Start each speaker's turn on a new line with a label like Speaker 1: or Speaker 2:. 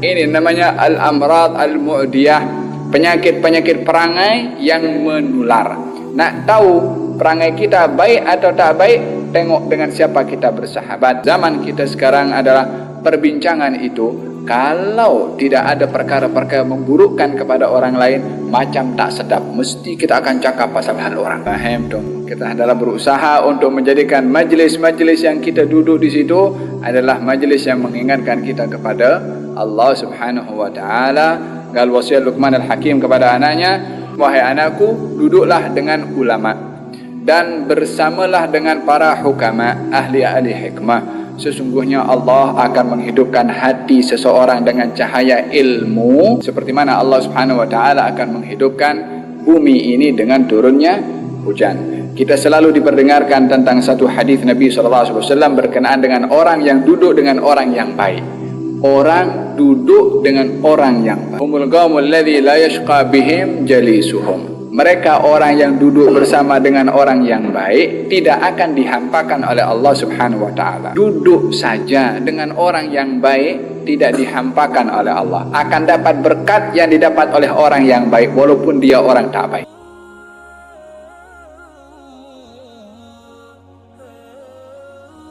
Speaker 1: Ini namanya al-amrad al-mu'diyah, penyakit-penyakit perangai yang menular. Nak tahu perangai kita baik atau tak baik, tengok dengan siapa kita bersahabat. Zaman kita sekarang adalah perbincangan itu, kalau tidak ada perkara-perkara memburukkan kepada orang lain, macam tak sedap, mesti kita akan cakap pasal hal orang. Faham dong? Kita adalah berusaha untuk menjadikan majlis-majlis yang kita duduk di situ adalah majlis yang mengingatkan kita kepada Allah Subhanahu wa taala. Gal wasiat Luqman al-Hakim kepada anaknya, wahai anakku, duduklah dengan ulama dan bersamalah dengan para hukama, ahli-ahli hikmah. Sesungguhnya Allah akan menghidupkan hati seseorang dengan cahaya ilmu, seperti mana Allah Subhanahu wa taala akan menghidupkan bumi ini dengan turunnya hujan. Kita selalu diperdengarkan tentang satu hadis Nabi SAW berkenaan dengan orang yang duduk dengan orang yang baik. Orang duduk dengan orang yang baik. Humul qaumul ladzi la yashqa bihim jalisuhum. Mereka orang yang duduk bersama dengan orang yang baik tidak akan dihampakan oleh Allah Subhanahu wa taala. Duduk saja dengan orang yang baik tidak dihampakan oleh Allah. Akan dapat berkat yang didapat oleh orang yang baik walaupun dia orang tak baik.